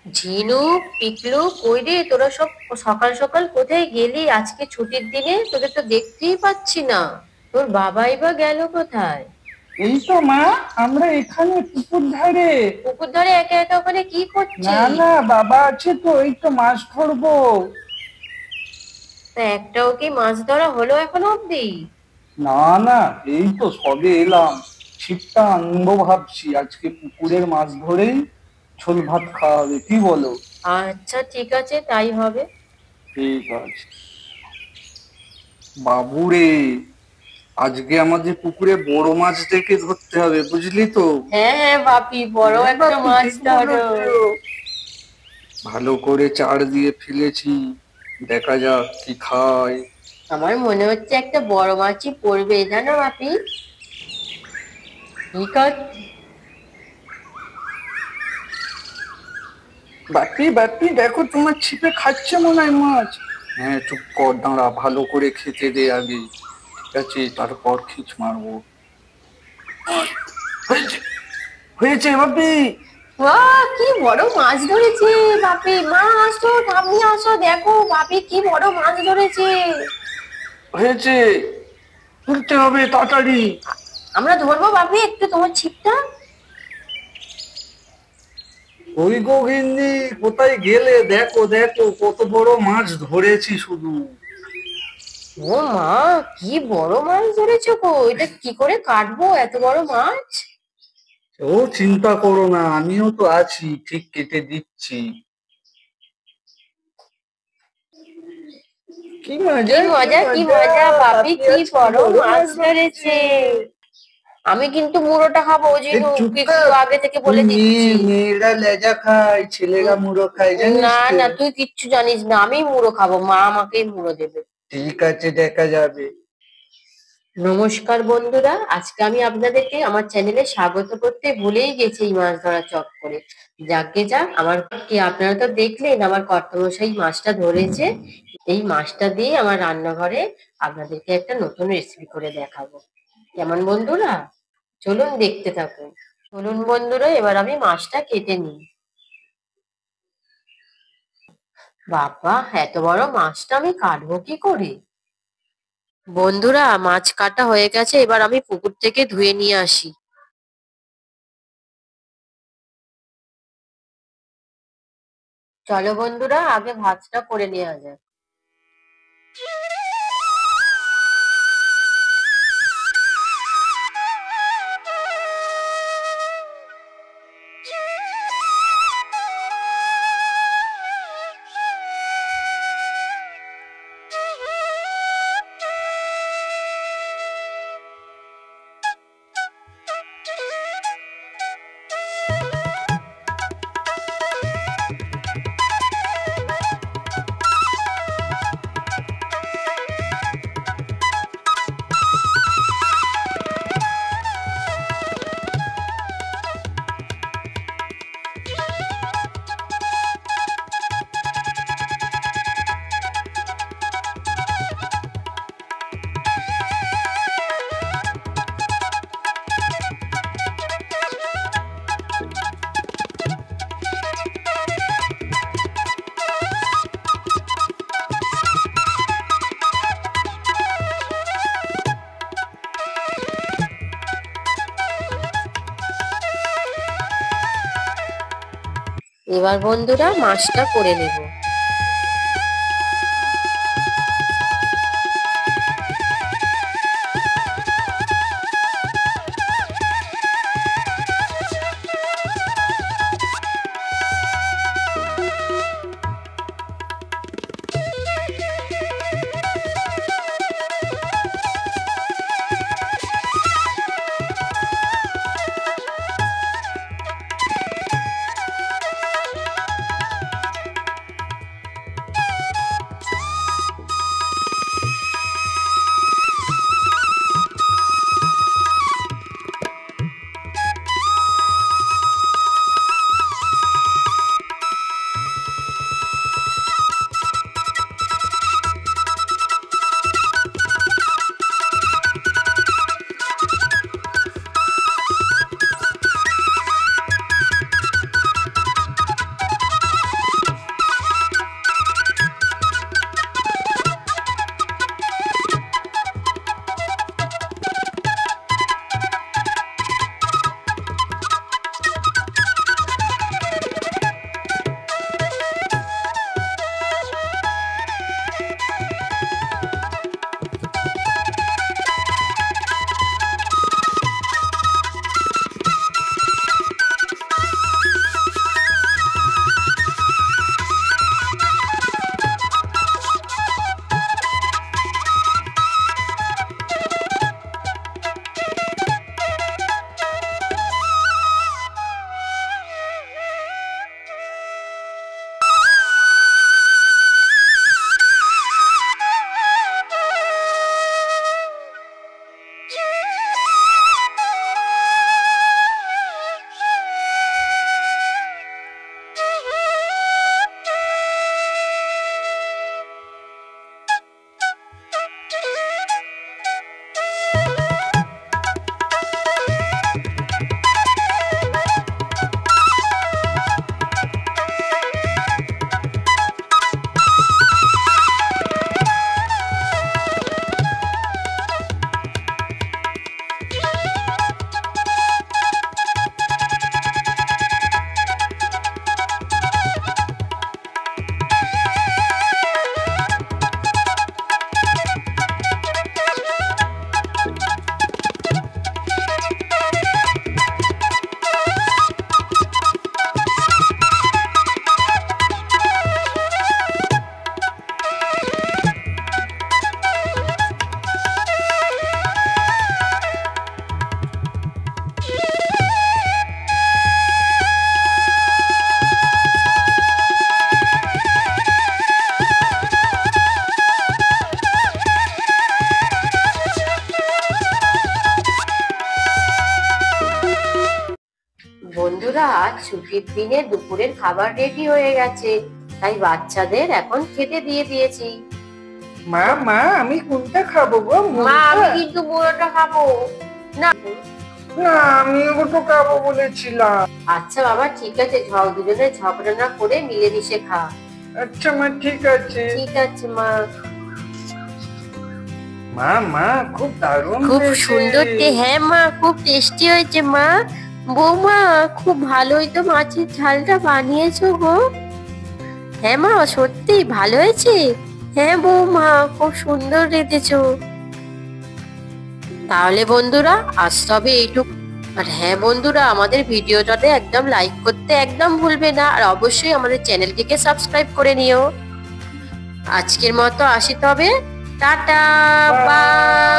ঝিনুক, পিকলু, কই রে তোরা সব সকাল সকাল কোথায় গেলি আজকে ছুটির দিনে? তোদের তো দেখতেই পাচ্ছি না। তোর বাবাই বা গেল কোথায়? এই তো মা, আমরা এখানে পুকুর ধারে। পুকুর ধারে একা একা ওখানে কি না করছিস? না, বাবা আছে তো, এই তো মাছ ধরবো। তা একটাও কি মাছ ধরা হলো এখনো অব্দি? না না, এই তো সবে এলাম। ছিপটা আনবো ভাবছি, আজকে পুকুরের মাছ ধরেই ঝোল ভাত খাওয়া হবে, কি বলো? আচ্ছা ঠিক আছে, তাই হবে। ঠিক আছে। বাবুরে, আজকে আমাদের পুকুরে বড় মাছ দেখে ধরতে হবে, বুঝলি তো? হ্যাঁ হ্যাঁ বাপি, বড় হ্যাঁ একটা বাপু, মাছ ঠিক ধরো। বলেছো। ভালো করে চার দিয়ে ফেলেছি, দেখা যাক কি খায়। আমার মনে হচ্ছে একটা বড় মাছই পড়বে, জানো বাপি? ঠিক আছে। বাপি বাপি, দেখো তোমার ছিপে খাচ্ছে মনে হয় মাছ। হ্যাঁ, চুপ কর, দাঁড়া, ভালো করে খেতে দে আগে। ঠিক আছে, তারপর খিচ মারবো। হয়েছে, হয়েছে বাপি। বাহ, কি বড় মাছ ধরেছে! বাপি, মা আসো, ঠাম্মি আসো, দেখো বাপি কি বড় মাছ ধরেছে। হয়েছে, তুলতে হবে তাড়াতাড়ি। আমরা ধরবো বাপি একটু তোমার ছিপটা? ওই গো গিন্নি, কোথায় গেলে? দেখো দেখো, কত বড় মাছ ধরেছি শুধু। ও মা, কি বড় মাছ ধরেছো গো! এটা কি করে কাটবো এত বড় মাছ? ও চিন্তা করো না, আমিও তো আছি, ঠিক কেটে দিচ্ছি। কি কি মজা, কি মজা কি মজা। মজা, বাপি বাপি কি আজ কি বড় বড় মাছ মাছ ধরেছে। ধরেছে! আমি কিন্তু মুড়োটা খাবো, এই জিনু, চুপ কিন্তু কর। আগে থেকে তুই বলে দিচ্ছি। মেয়েরা লেজা খায়, ছেলেরা মুড়ো খায়, জানিস না তো? না, তুই কিচ্ছু জানিস না, আমি মুড়ো খাবো, মা আমাকেই মুড়ো দেবে। ঠিক আছে, দেখা যাবে। নমস্কার বন্ধুরা, আজকে আমি আপনাদেরকে আমার চ্যানেলে স্বাগত করতে ভুলেই গেছি এই মাছ ধরা চক্করে। যাকে যাক, আমার কি আপনারা তো দেখলেন আমার কর্তামশাই মাছটা ধরেছে। এই মাছটা দিয়ে আমার রান্নাঘরে আপনাদেরকে একটা নতুন রেসিপি করে দেখাবো। কেমন বন্ধুরা? চলুন দেখতে থাকুন। চলুন বন্ধুরা, এবার আমি মাছটা কেটে নিই। বাবা, এত বড় মাছটা আমি কাটবো কি করে? বন্ধুরা, মাছ কাটা হয়ে গেছে, এবার আমি পুকুর থেকে ধুয়ে নিয়ে আসি। চলো বন্ধুরা, আগে ভাতটা করে নেওয়া যাক। এবার বন্ধুরা মাছটা করে নেব। টিফিনে দুপুরের খাবার রেডি হয়ে গেছে, তাই বাচ্চাদের এখন খেতে দিয়ে দিয়েছি। মা মা আমি কোনটা খাবো গো? মা আমি কিন্তু মুড়োটা খাবো না। না আমিও তো খাবো বলেছিলাম। আচ্ছা বাবা ঠিক আছে, দুজনে ঝগড়া না করে মিলেমিশে খা। আচ্ছা মা ঠিক আছে। ঠিক আছে মা। মা মা খুব দারুণ খুব হয়েছে। সুন্দর হ্যাঁ মা, খুব টেস্টি হয়েছে মা। বৌমা খুব ভালোই তো মাছের ঝালটা বানিয়েছো গো। হ্যাঁ মা সত্যি ভালো হয়েছে। হ্যাঁ বৌমা খুব সুন্দর রেঁধেছো। তাহলে বন্ধুরা আজ তবে এইটুকু। আর হ্যাঁ বন্ধুরা, আমাদের ভিডিওটাতে একদম লাইক করতে একদম ভুলবে না, আর অবশ্যই আমাদের চ্যানেলটিকে সাবস্ক্রাইব করে নিও। আজকের মতো আসি তবে, টাটা বাই।